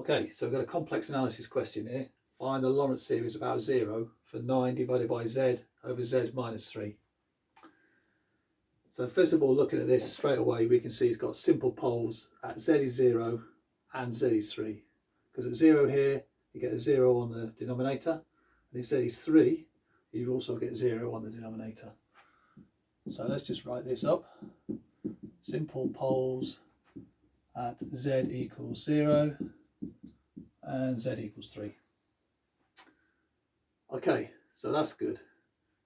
Okay, so we've got a complex analysis question here. Find the Laurent series about 0 for 9 divided by z over z minus 3. So first of all, looking at this straight away, we can see it's got simple poles at z is 0 and z is 3. Because at 0 here, you get a 0 on the denominator. And if z is 3, you also get 0 on the denominator. So let's just write this up. Simple poles at z equals 0 and z equals 3. Okay, so that's good.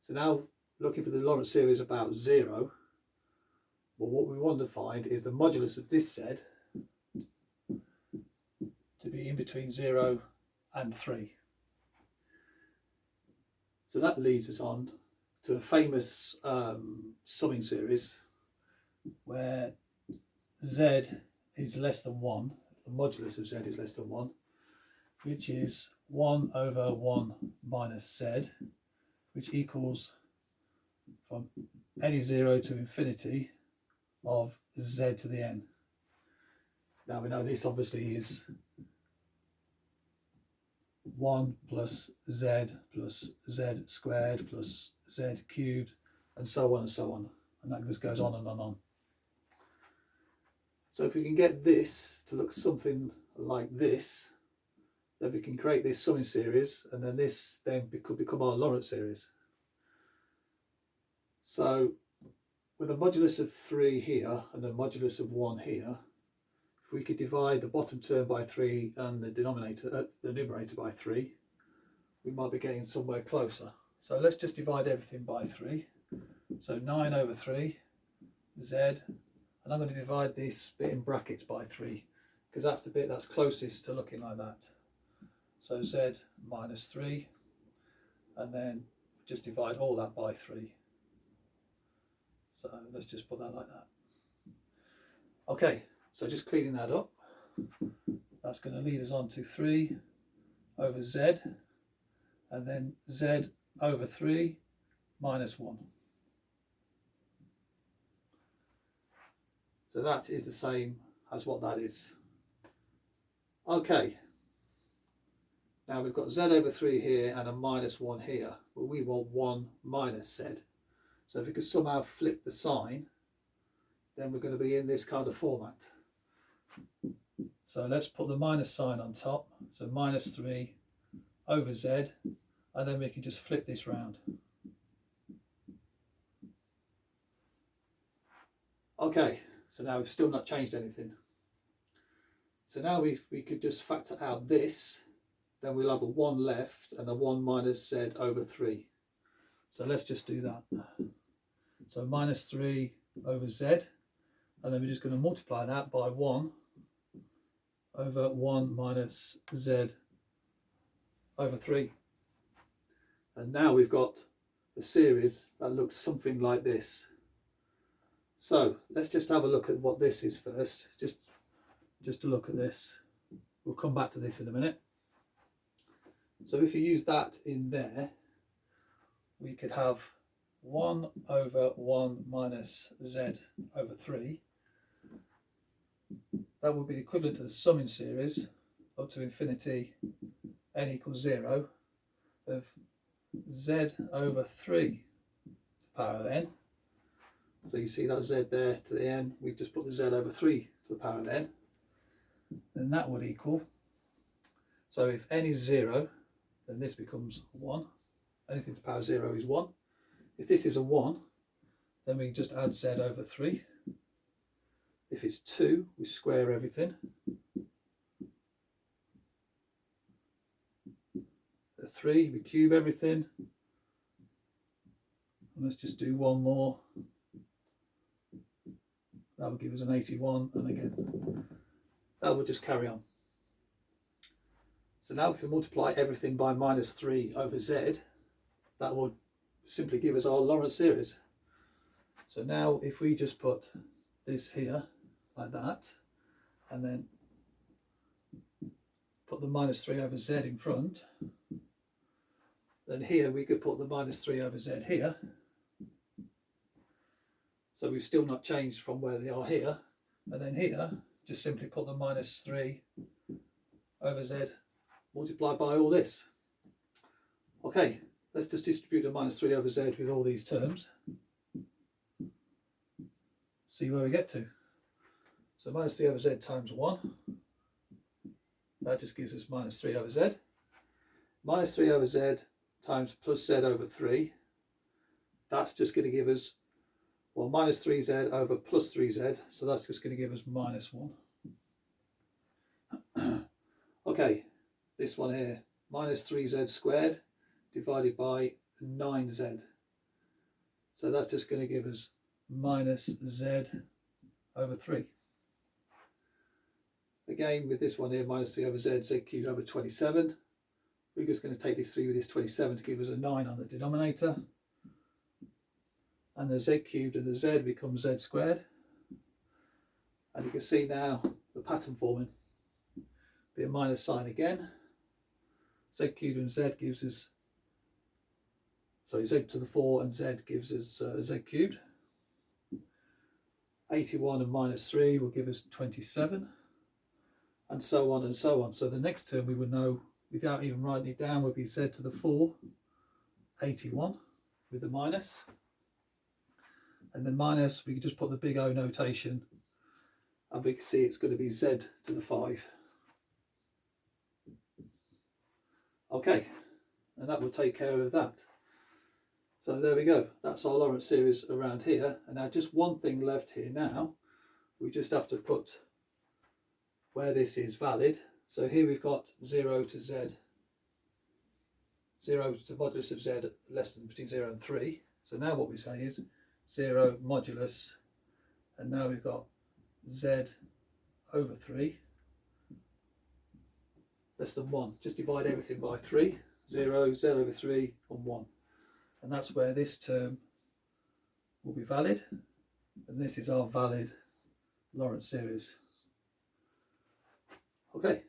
So now looking for the Laurent series about 0, well, what we want to find is the modulus of this z to be in between 0 and 3. So that leads us on to a famous summing series where z is less than 1, the modulus of z is less than 1, which is 1 over 1 minus z, which equals from any 0 to infinity of z to the n. Now we know this obviously is 1 plus z squared plus z cubed, and so on and so on. And that just goes on and on and on. So if we can get this to look something like this, then we can create this summing series, and then this could become our Laurent series. So with a modulus of 3 here and a modulus of 1 here, if we could divide the bottom term by 3 and the numerator by 3, we might be getting somewhere closer. So let's just divide everything by 3. So 9 over 3 z, and I'm going to divide this bit in brackets by 3 because that's the bit that's closest to looking like that. So z minus 3, and then just divide all that by 3. So let's just put that like that. Okay, so just cleaning that up, that's going to lead us on to 3 over z, and then z over 3 minus 1. So that is the same as what that is. Okay, now we've got z over 3 here and a minus 1 here, but we want 1 minus z. So if we could somehow flip the sign, then we're going to be in this kind of format. So let's put the minus sign on top, so minus 3 over z, and then we can just flip this round. Okay, so now we've still not changed anything. So now if we could just factor out this, then we'll have a 1 left and a 1 minus z over 3. So let's just do that. So minus 3 over z, and then we're just going to multiply that by 1 over 1 minus z over 3. And now we've got a series that looks something like this. So let's just have a look at what this is first, just to look at this. We'll come back to this in a minute. So if you use that in there, we could have 1 over 1 minus z over 3. That would be equivalent to the summing series up to infinity n equals 0 of z over 3 to the power of n. So you see that z there to the n, we've just put the z over 3 to the power of n. Then that would equal, so if n is 0, then this becomes 1. Anything to the power of 0 is 1. If this is a 1, then we just add z over 3. If it's 2, we square everything. At 3, we cube everything. And let's just do one more. That will give us an 81, and again, that will just carry on. So now if we multiply everything by minus 3 over z, that would simply give us our Laurent series. So now if we just put this here like that, and then put the minus 3 over z in front, then here we could put the minus 3 over z here. So we've still not changed from where they are here. And then here, just simply put the minus 3 over z multiplied by all this. Okay, let's just distribute a minus 3 over z with all these terms. See where we get to. So minus 3 over z times 1. That just gives us minus 3 over z. Minus 3 over z times plus z over 3. That's just going to give us, well, minus 3z over plus 3z. So that's just going to give us minus 1. Okay, this one here, minus 3z squared divided by 9z. So that's just going to give us minus z over 3. Again, with this one here, minus 3 over z, z cubed over 27. We're just going to take this 3 with this 27 to give us a 9 on the denominator. And the z cubed and the z becomes z squared. And you can see now the pattern forming. Be a minus sign again. Z cubed and z gives us, sorry, z to the 4 and z gives us z cubed. 81 and minus 3 will give us 27. And so on and so on. So the next term we would know, without even writing it down, would be z to the 4, 81 with the minus. And then minus, we could just put the big O notation and we can see it's going to be z to the 5. Okay, and that will take care of that. So there we go, that's our Laurent series around here. And now just one thing left here now, we just have to put where this is valid. So here we've got 0 to z, 0 to modulus of z less than between 0 and 3. So now what we say is 0 modulus, and now we've got z over 3 less than 1. Just divide everything by 3, 0, z over 3 and 1. And that's where this term will be valid. And this is our valid Laurent series. Okay.